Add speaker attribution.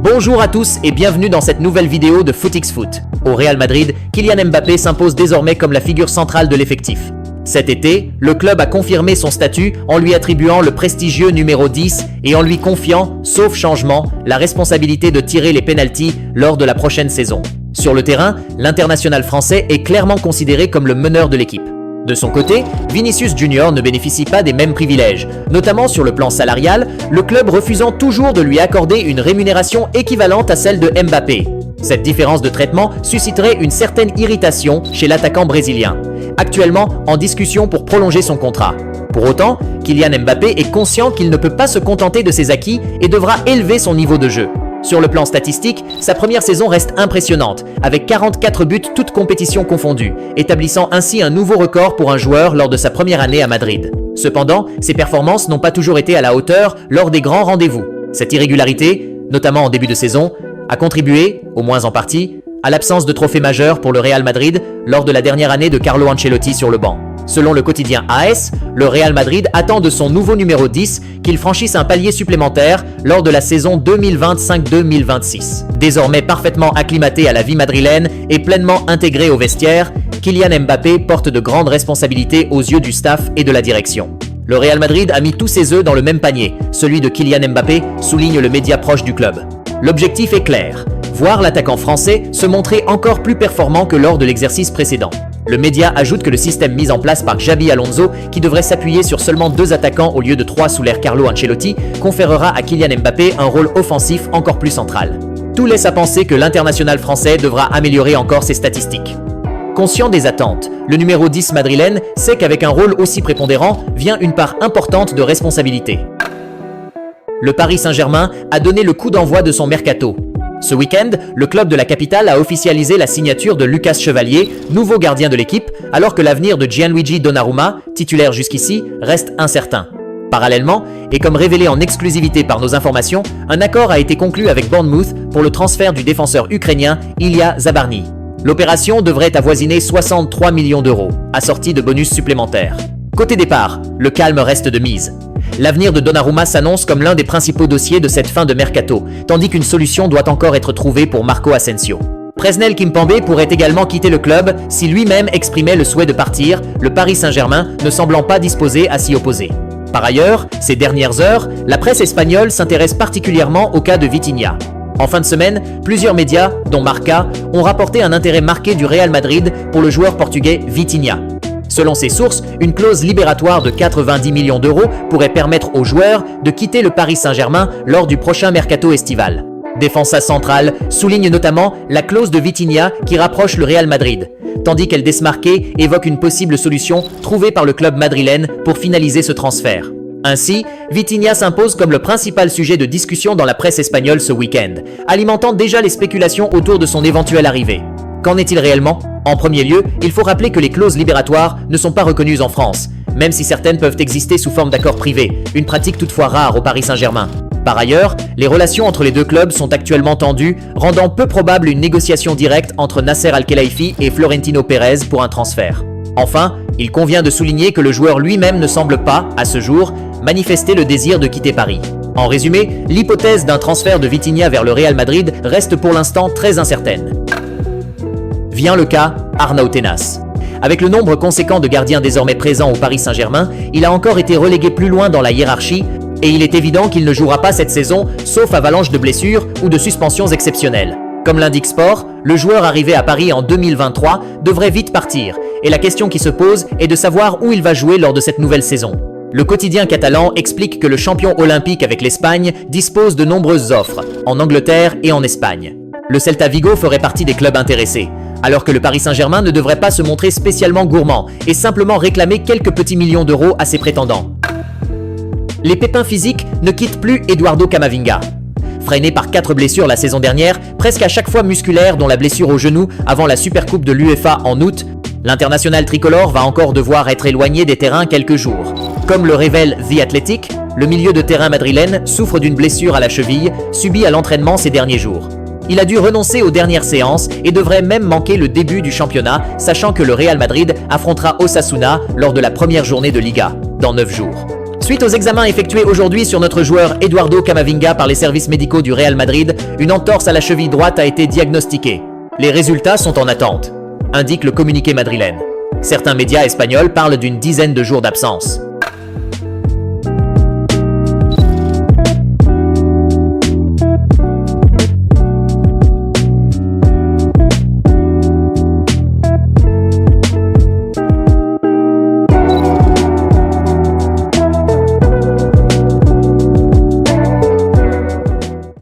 Speaker 1: Bonjour à tous et bienvenue dans cette nouvelle vidéo de FootXFoot. Au Real Madrid, Kylian Mbappé s'impose désormais comme la figure centrale de l'effectif. Cet été, le club a confirmé son statut en lui attribuant le prestigieux numéro 10 et en lui confiant, sauf changement, la responsabilité de tirer les pénaltys lors de la prochaine saison. Sur le terrain, l'international français est clairement considéré comme le meneur de l'équipe. De son côté, Vinicius Junior ne bénéficie pas des mêmes privilèges, notamment sur le plan salarial, le club refusant toujours de lui accorder une rémunération équivalente à celle de Mbappé. Cette différence de traitement susciterait une certaine irritation chez l'attaquant brésilien, actuellement en discussion pour prolonger son contrat. Pour autant, Kylian Mbappé est conscient qu'il ne peut pas se contenter de ses acquis et devra élever son niveau de jeu. Sur le plan statistique, sa première saison reste impressionnante, avec 44 buts toutes compétitions confondues, établissant ainsi un nouveau record pour un joueur lors de sa première année à Madrid. Cependant, ses performances n'ont pas toujours été à la hauteur lors des grands rendez-vous. Cette irrégularité, notamment en début de saison, a contribué, au moins en partie, à l'absence de trophée majeur pour le Real Madrid lors de la dernière année de Carlo Ancelotti sur le banc. Selon le quotidien AS, le Real Madrid attend de son nouveau numéro 10 qu'il franchisse un palier supplémentaire lors de la saison 2025-2026. Désormais parfaitement acclimaté à la vie madrilène et pleinement intégré au vestiaire, Kylian Mbappé porte de grandes responsabilités aux yeux du staff et de la direction. Le Real Madrid a mis tous ses œufs dans le même panier, celui de Kylian Mbappé, souligne le média proche du club. L'objectif est clair, voir l'attaquant français se montrer encore plus performant que lors de l'exercice précédent. Le média ajoute que le système mis en place par Xabi Alonso, qui devrait s'appuyer sur seulement 2 attaquants au lieu de 3 sous l'ère Carlo Ancelotti, conférera à Kylian Mbappé un rôle offensif encore plus central. Tout laisse à penser que l'international français devra améliorer encore ses statistiques. Conscient des attentes, le numéro 10 madrilène sait qu'avec un rôle aussi prépondérant vient une part importante de responsabilité. Le Paris Saint-Germain a donné le coup d'envoi de son mercato. Ce week-end, le club de la capitale a officialisé la signature de Lucas Chevalier, nouveau gardien de l'équipe, alors que l'avenir de Gianluigi Donnarumma, titulaire jusqu'ici, reste incertain. Parallèlement, et comme révélé en exclusivité par nos informations, un accord a été conclu avec Bournemouth pour le transfert du défenseur ukrainien Ilya Zabarny. L'opération devrait avoisiner 63 millions d'euros, assortie de bonus supplémentaires. Côté départ, le calme reste de mise. L'avenir de Donnarumma s'annonce comme l'un des principaux dossiers de cette fin de mercato, tandis qu'une solution doit encore être trouvée pour Marco Asensio. Presnel Kimpembe pourrait également quitter le club si lui-même exprimait le souhait de partir, le Paris Saint-Germain ne semblant pas disposé à s'y opposer. Par ailleurs, ces dernières heures, la presse espagnole s'intéresse particulièrement au cas de Vitinha. En fin de semaine, plusieurs médias, dont Marca, ont rapporté un intérêt marqué du Real Madrid pour le joueur portugais Vitinha. Selon ces sources, une clause libératoire de 90 millions d'euros pourrait permettre aux joueurs de quitter le Paris Saint-Germain lors du prochain mercato estival. Defensa Central souligne notamment la clause de Vitinha qui rapproche le Real Madrid, tandis qu'elle Desmarqué évoque une possible solution trouvée par le club madrilène pour finaliser ce transfert. Ainsi, Vitinha s'impose comme le principal sujet de discussion dans la presse espagnole ce week-end, alimentant déjà les spéculations autour de son éventuelle arrivée. Qu'en est-il réellement ? En premier lieu, il faut rappeler que les clauses libératoires ne sont pas reconnues en France, même si certaines peuvent exister sous forme d'accords privés, une pratique toutefois rare au Paris Saint-Germain. Par ailleurs, les relations entre les deux clubs sont actuellement tendues, rendant peu probable une négociation directe entre Nasser Al-Khelaifi et Florentino Pérez pour un transfert. Enfin, il convient de souligner que le joueur lui-même ne semble pas, à ce jour, manifester le désir de quitter Paris. En résumé, l'hypothèse d'un transfert de Vitinha vers le Real Madrid reste pour l'instant très incertaine. Vient le cas Arnau Tenas. Avec le nombre conséquent de gardiens désormais présents au Paris Saint-Germain, il a encore été relégué plus loin dans la hiérarchie et il est évident qu'il ne jouera pas cette saison sauf avalanche de blessures ou de suspensions exceptionnelles. Comme l'indique Sport, le joueur arrivé à Paris en 2023 devrait vite partir et la question qui se pose est de savoir où il va jouer lors de cette nouvelle saison. Le quotidien catalan explique que le champion olympique avec l'Espagne dispose de nombreuses offres, en Angleterre et en Espagne. Le Celta Vigo ferait partie des clubs intéressés, alors que le Paris Saint-Germain ne devrait pas se montrer spécialement gourmand et simplement réclamer quelques petits millions d'euros à ses prétendants. Les pépins physiques ne quittent plus Eduardo Camavinga. Freiné par 4 blessures la saison dernière, presque à chaque fois musculaires dont la blessure au genou avant la Supercoupe de l'UEFA en août, l'international tricolore va encore devoir être éloigné des terrains quelques jours. Comme le révèle The Athletic, le milieu de terrain madrilène souffre d'une blessure à la cheville subie à l'entraînement ces derniers jours. Il a dû renoncer aux dernières séances et devrait même manquer le début du championnat, sachant que le Real Madrid affrontera Osasuna lors de la première journée de Liga, dans 9 jours. Suite aux examens effectués aujourd'hui sur notre joueur Eduardo Camavinga par les services médicaux du Real Madrid, une entorse à la cheville droite a été diagnostiquée. Les résultats sont en attente, indique le communiqué madrilène. Certains médias espagnols parlent d'une dizaine de jours d'absence.